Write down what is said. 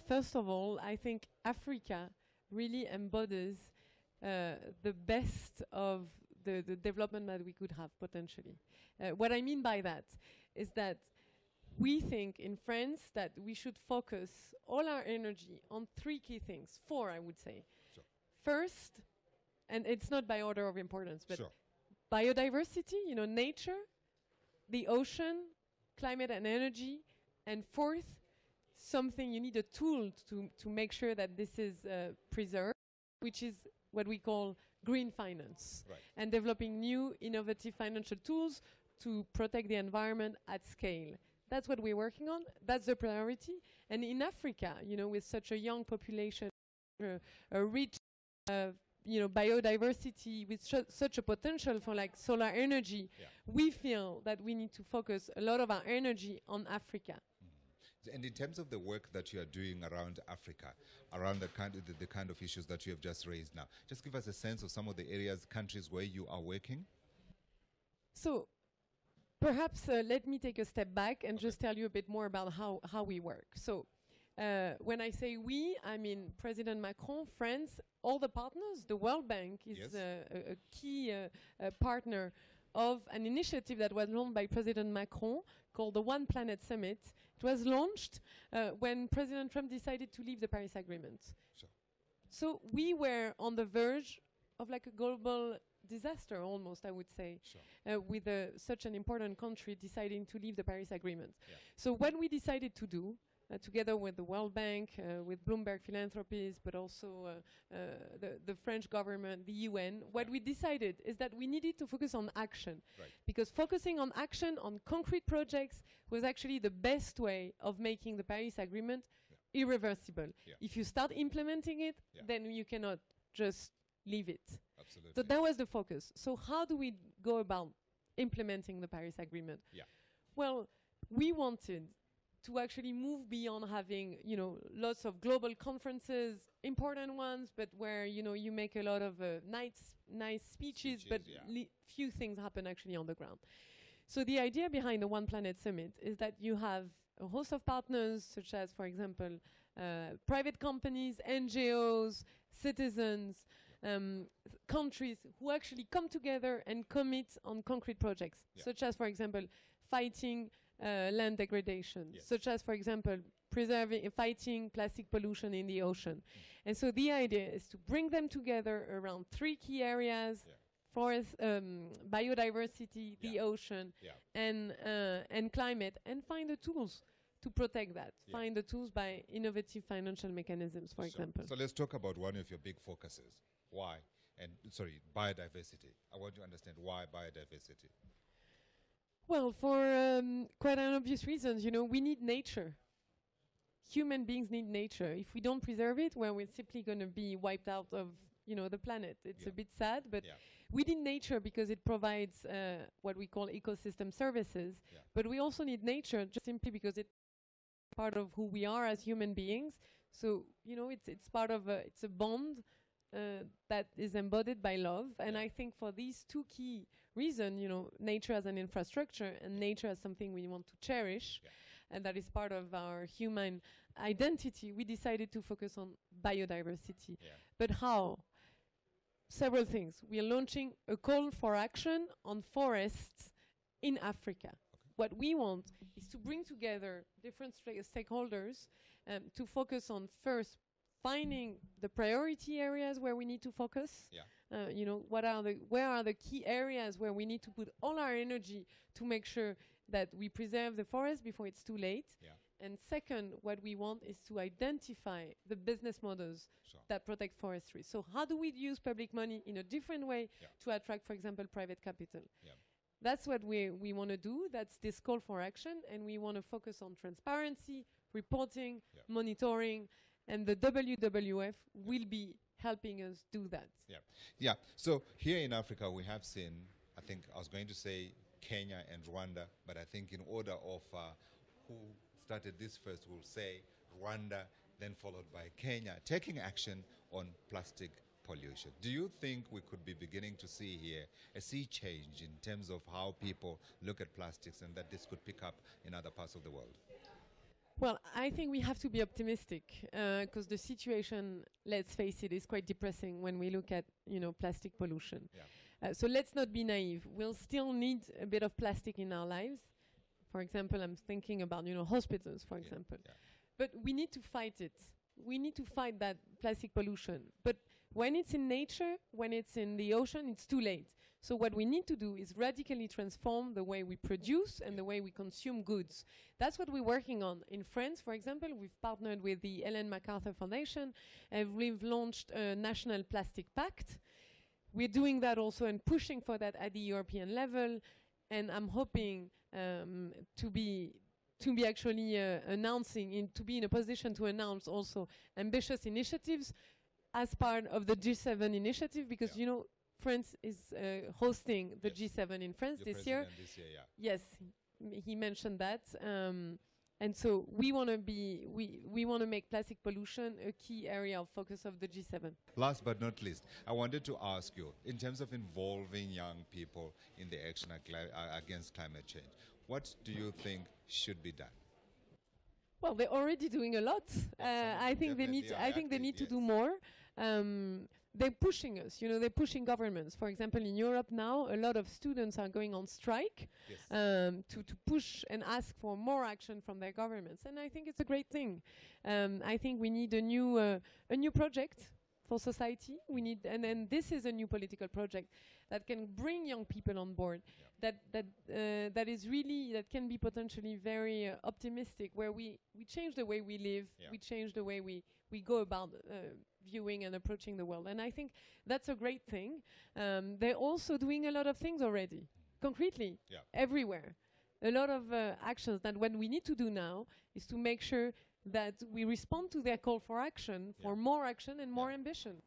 First of all, I think Africa really embodies the best of the development that we could have potentially. What I mean by that is that we think in France that we should focus all our energy on three key things, four I would say. Sure. First, and it's not by order of importance, but Sure. biodiversity, you know, nature, the ocean, climate and energy, and fourth, something you need a tool to make sure that this is preserved, which is what we call green finance, Right. and developing new innovative financial tools to protect the environment at scale. That's what we're working on. That's the priority. And in Africa, you know, with such a young population, a rich, you know, biodiversity, with such a potential for like solar energy, we feel that we need to focus a lot of our energy on Africa. And in terms of the work that you are doing around Africa, around the kind of issues that you have just raised now, just give us a sense of some of the areas, countries where you are working. So perhaps let me take a step back and just tell you a bit more about how we work. So when I say we, I mean President Macron, France, all the partners. The World Bank is a key partner of an initiative that was launched by President Macron called the One Planet Summit. It was launched when President Trump decided to leave the Paris Agreement. Sure. So we were on the verge of like a global disaster almost, I would say, Sure. with such an important country deciding to leave the Paris Agreement. Yeah. So what we decided to do, together with the World Bank, with Bloomberg Philanthropies, but also the French government, the UN, what we decided is that we needed to focus on action. Right. Because focusing on action, on concrete projects, was actually the best way of making the Paris Agreement irreversible. Yeah. If you start implementing it, then you cannot just leave it. Absolutely. So that was the focus. So how do we go about implementing the Paris Agreement? Yeah. Well, we wanted to actually move beyond having, you know, lots of global conferences, important ones, but where, you know, you make a lot of nice speeches, but few things happen actually on the ground. So the idea behind the One Planet Summit is that you have a host of partners, such as, for example, private companies, NGOs, citizens, countries who actually come together and commit on concrete projects, such as, for example, fighting land degradation, such as, for example, fighting plastic pollution in the ocean. And so the idea is to bring them together around three key areas: forest, biodiversity, the ocean, and climate, and find the tools to protect that. Find the tools by innovative financial mechanisms, for example. So let's talk about one of your big focuses. Why? And sorry, biodiversity. I want to understand why biodiversity. Well, for quite an obvious reasons, you know, we need nature. Human beings need nature. If we don't preserve it, well, we're simply going to be wiped out of, you know, the planet. It's a bit sad, but we need nature because it provides what we call ecosystem services. But we also need nature just simply because it's part of who we are as human beings. So, you know, it's part of it's a bond that is embodied by love. And I think for these two key reasons, you know, nature as an infrastructure and nature as something we want to cherish, and that is part of our human identity, we decided to focus on biodiversity. But how? Several things. We are launching a call for action on forests in Africa. What we want is to bring together different stakeholders to focus on, first, finding the priority areas where we need to focus. You know, where are the key areas where we need to put all our energy to make sure that we preserve the forest before it's too late. And second, what we want is to identify the business models that protect forestry. So how do we use public money in a different way to attract, for example, private capital? That's what we want to do. That's this call for action. And we want to focus on transparency, reporting, monitoring, and the WWF will be helping us do that. So here in Africa, we have seen, I think I was going to say Kenya and Rwanda, but I think in order of who started this first, we'll say Rwanda, then followed by Kenya, taking action on plastic pollution. Do you think we could be beginning to see here a sea change in terms of how people look at plastics, and that this could pick up in other parts of the world? Well, I think we have to be optimistic because the situation, let's face it, is quite depressing when we look at, plastic pollution. Yeah. So let's not be naive. We'll still need a bit of plastic in our lives. For example, I'm thinking about, hospitals, for example. Yeah. But we need to fight it. We need to fight that plastic pollution. But when it's in nature, when it's in the ocean, it's too late. So what we need to do is radically transform the way we produce and the way we consume goods. That's what we're working on. In France, for example, we've partnered with the Ellen MacArthur Foundation and we've launched a national plastic pact. We're doing that also and pushing for that at the European level. And I'm hoping to be actually announcing, to be in a position to announce also ambitious initiatives as part of the G7 initiative, because France is hosting the G7 in France this year. Yes, he mentioned that. And so we want to make plastic pollution a key area of focus of the G7. Last but not least, I wanted to ask you, in terms of involving young people in the action against climate change, what do you think should be done? Well, they're already doing a lot. I think they need. I think they need to do more. They're pushing us. They're pushing governments. For example, in Europe now, a lot of students are going on strike to push and ask for more action from their governments, and I think it's a great thing. I think we need a new project for society. We need, and then this is a new political project that can bring young people on board. That is really, that can be potentially very optimistic, where we change the way we live, we change the way we go about viewing and approaching the world. And I think that's a great thing. They're also doing a lot of things already, concretely, everywhere. A lot of actions that what we need to do now is to make sure that we respond to their call for action, for more action and more ambition.